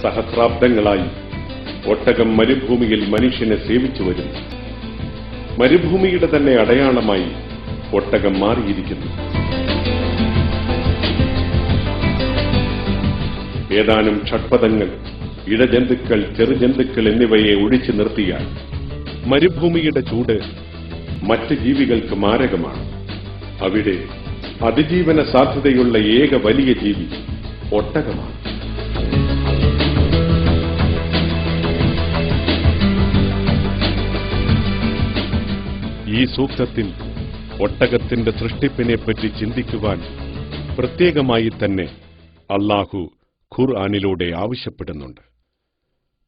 സഹസ്രാബ്ദങ്ങളായി ഒട്ടകം മരുഭൂമിയിൽ മനുഷ്യനെ സേവിച്ചു വരുന്നു. മരുഭൂമിയുടെ തന്നെ അടയാളമായി ഒട്ടകം മാറിയിരിക്കുന്നു. ഏതാനും ഷഡ്പദങ്ങൾ, ഇഴജന്തുക്കൾ, ചെറുജന്തുക്കൾ എന്നിവയെ ഒഴിച്ചു നിർത്തിയാൽ മരുഭൂമിയുടെ ചൂട് മറ്റ് ജീവികൾക്ക് മാരകമാണ്. അവിടെ അതിജീവന സാധ്യതയുള്ള ഏക വലിയ ജീവി ഒട്ടകമാണ്. ഈ സൂക്തത്തിൽ ഒട്ടകത്തിന്റെ സൃഷ്ടിപ്പിനെപ്പറ്റി ചിന്തിക്കുവാൻ പ്രത്യേകമായി തന്നെ അല്ലാഹു ഖുർആനിലൂടെ ആവശ്യപ്പെടുന്നുണ്ട്.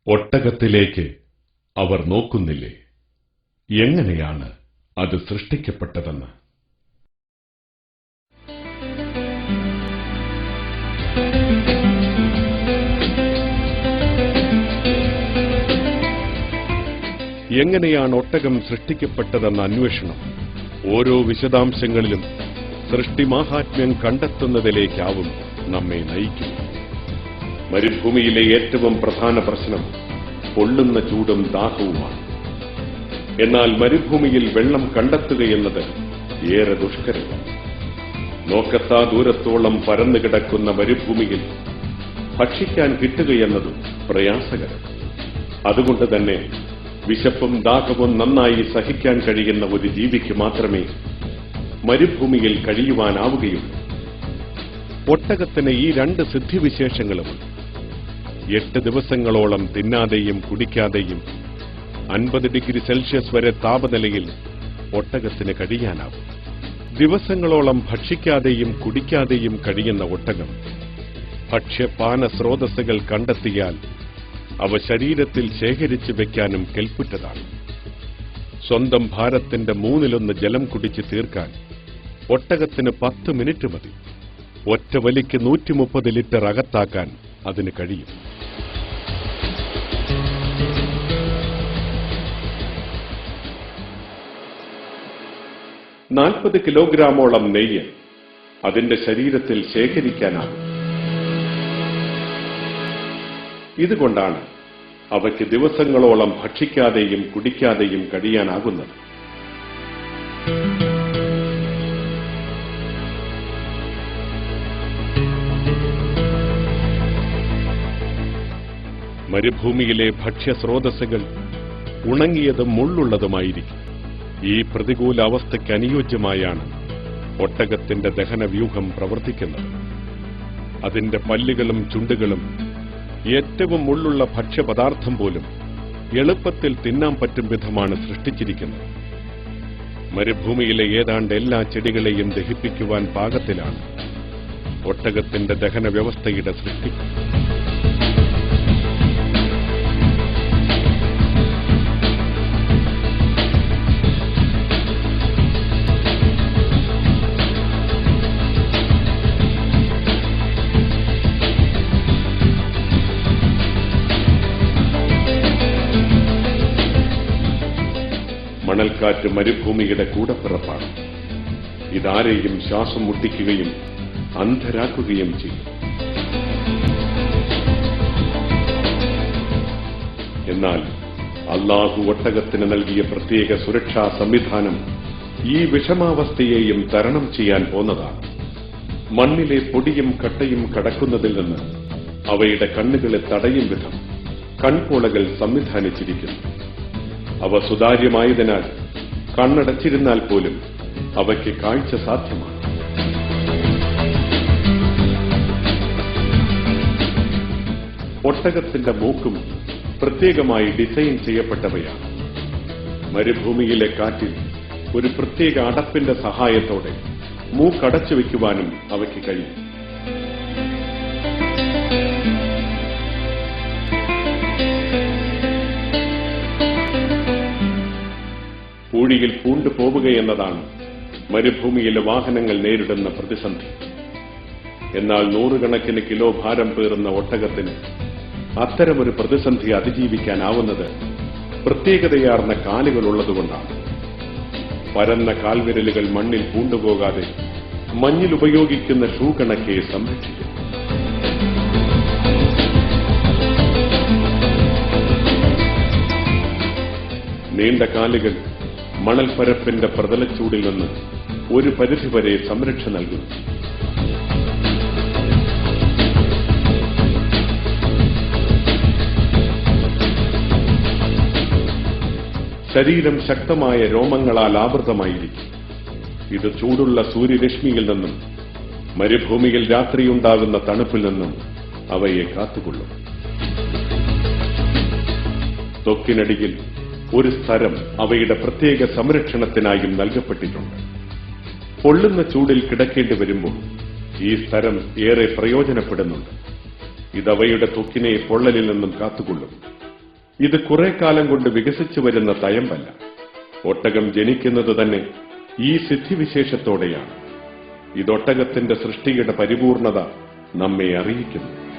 ഒട്ടകത്തിലേക്ക് അവർ നോക്കുന്നില്ലേ? എങ്ങനെയാണ് അത് സൃഷ്ടിക്കപ്പെട്ടതെന്ന്? എങ്ങനെയാണ് ഒട്ടകം സൃഷ്ടിക്കപ്പെട്ടതെന്ന അന്വേഷണം ഓരോ വിശദാംശങ്ങളിലും സൃഷ്ടിമാഹാത്മ്യം കണ്ടെത്തുന്നതിലേക്കാവും നമ്മെ നയിക്കും. മരുഭൂമിയിലെ ഏറ്റവും പ്രധാന പ്രശ്നം പൊള്ളുന്ന ചൂടും ദാഹവുമാണ്. എന്നാൽ മരുഭൂമിയിൽ വെള്ളം കണ്ടെത്തുകയെന്നത് ഏറെ ദുഷ്കരമാണ്. നോക്കത്താ ദൂരത്തോളം പരന്നുകിടക്കുന്ന മരുഭൂമിയിൽ ഭക്ഷിക്കാൻ കിട്ടുകയെന്നതും പ്രയാസകരം. അതുകൊണ്ട് തന്നെ വിശപ്പും ദാഹവും നന്നായി സഹിക്കാൻ കഴിയുന്ന ഒരു ജീവിക്ക് മാത്രമേ മരുഭൂമിയിൽ കഴിയുവാനാവുകയുള്ളൂ. ഒട്ടകത്തിന് ഈ രണ്ട് സിദ്ധിവിശേഷങ്ങളുമുണ്ട്. 8 ദിവസങ്ങളോളം തിന്നാതെയും കുടിക്കാതെയും 50 ഡിഗ്രി സെൽഷ്യസ് വരെ താപനിലയിൽ ഒട്ടകത്തിന് കഴിയാനാവും. ദിവസങ്ങളോളം ഭക്ഷിക്കാതെയും കുടിക്കാതെയും കഴിയുന്ന ഒട്ടകം ഭക്ഷ്യപാന സ്രോതസ്സുകൾ കണ്ടെത്തിയാൽ അവ ശരീരത്തിൽ ശേഖരിച്ചു വെക്കാനും കെൽപ്പുറ്റതാണ്. സ്വന്തം ഭാരത്തിന്റെ 1/3 ജലം കുടിച്ച് തീർക്കാൻ ഒട്ടകത്തിന് 10 മിനിറ്റ് മതി. ഒറ്റ വലിക്ക് 130 ലിറ്റർ അകത്താക്കാൻ അതിന് കഴിയും. നാൽപ്പത് കിലോഗ്രാമോളം നെയ്യ് അതിന്റെ ശരീരത്തിൽ ശേഖരിക്കാനാകും. ഇതുകൊണ്ടാണ് അവയ്ക്ക് ദിവസങ്ങളോളം ഭക്ഷിക്കാതെയും കുടിക്കാതെയും കഴിയാനാകുന്നത്. മരുഭൂമിയിലെ ഭക്ഷ്യസ്രോതസ്സുകൾ ഉണങ്ങിയതും മുള്ളുള്ളതുമായിരിക്കും. ഈ പ്രതികൂല അവസ്ഥയ്ക്ക് അനുയോജ്യമായാണ് ഒട്ടകത്തിന്റെ ദഹനവ്യൂഹം പ്രവർത്തിക്കുന്നത്. അതിന്റെ പല്ലുകളും ചുണ്ടുകളും ഏറ്റവും മുള്ളുള്ള ഭക്ഷ്യപദാർത്ഥം പോലും എളുപ്പത്തിൽ തിന്നാൻ പറ്റും വിധമാണ് സൃഷ്ടിച്ചിരിക്കുന്നത്. മരുഭൂമിയിലെ ഏതാണ്ട് എല്ലാ ചെടികളെയും ദഹിപ്പിക്കുവാൻ പാകത്തിലാണ് ഒട്ടകത്തിന്റെ ദഹന വ്യവസ്ഥയുടെ സൃഷ്ടി. മണൽക്കാറ്റ് മരുഭൂമിയുടെ കൂടപ്പിറപ്പാണ്. ഇതാരെയും ശ്വാസം മുട്ടിക്കുകയും അന്ധരാക്കുകയും ചെയ്യും. എന്നാൽ അല്ലാഹു ഒട്ടകത്തിന് നൽകിയ പ്രത്യേക സുരക്ഷാ സംവിധാനം ഈ വിഷമാവസ്ഥയെയും തരണം ചെയ്യാൻ പോന്നതാണ്. മണ്ണിലെ പൊടിയും കട്ടയും കടക്കുന്നതിൽ നിന്ന് അവയുടെ കണ്ണുകളെ തടയും വിധം കൺപോളകൾ സംവിധാനിച്ചിരിക്കുന്നു. അവ സുതാര്യമായതിനാൽ കണ്ണടച്ചിരുന്നാൽ പോലും അവയ്ക്ക് കാഴ്ച സാധ്യമാണ്. ഒട്ടകത്തിന്റെ മൂക്കും പ്രത്യേകമായി ഡിസൈൻ ചെയ്യപ്പെട്ടവയാണ്. മരുഭൂമിയിലെ കാറ്റിൽ ഒരു പ്രത്യേക അടപ്പിന്റെ സഹായത്തോടെ മൂക്കടച്ചു വയ്ക്കുവാനും അവയ്ക്ക് കഴിയും. പൂഴിയിൽ പൂണ്ടുപോവുകയെന്നതാണ് മരുഭൂമിയിലെ വാഹനങ്ങൾ നേരിടുന്ന പ്രതിസന്ധി. എന്നാൽ 100 കണക്കിന് കിലോ ഭാരം പേറുന്ന ഒട്ടകത്തിന് അത്തരമൊരു പ്രതിസന്ധി അതിജീവിക്കാനാവുന്നത് പ്രത്യേകതയാർന്ന കാലുകളുള്ളതുകൊണ്ടാണ്. പരന്ന കാൽവിരലുകൾ മണ്ണിൽ പൂണ്ടുപോകാതെ മഞ്ഞിൽ ഉപയോഗിക്കുന്ന ഷൂ കണക്കെ സംരക്ഷിക്കും. നീണ്ട കാലുകൾ മണൽപ്പരപ്പിന്റെ പ്രതലച്ചൂടിൽ നിന്ന് ഒരു പരിധിവരെ സംരക്ഷ നൽകുന്നു. ശരീരം ശക്തമായ രോമങ്ങളാൽ ആവൃതമായിരിക്കും. ഇത് ചൂടുള്ള സൂര്യരശ്മിയിൽ നിന്നും മരുഭൂമിയിൽ രാത്രിയുണ്ടാകുന്ന തണുപ്പിൽ നിന്നും അവയെ കാത്തുകൊള്ളും. ത്വക്കിനടിയിൽ ഒരു സ്ഥലം അവയുടെ പ്രത്യേക സംരക്ഷണത്തിനായും നൽകപ്പെട്ടിട്ടുണ്ട്. പൊള്ളുന്ന ചൂടിൽ കിടക്കേണ്ടി വരുമ്പോൾ ഈ സ്ഥലം ഏറെ പ്രയോജനപ്പെടുന്നുണ്ട്. ഇതവയുടെ ത്വക്കിനെ പൊള്ളലിൽ നിന്നും കാത്തുകൊള്ളും. ഇത് കുറെ കാലം കൊണ്ട് വികസിച്ചു വരുന്ന തയമ്പല്ല. ഒട്ടകം ജനിക്കുന്നത് തന്നെ ഈ സിദ്ധിവിശേഷത്തോടെയാണ്. ഇതൊട്ടകത്തിന്റെ സൃഷ്ടിയുടെ പരിപൂർണത നമ്മെ അറിയിക്കുന്നു.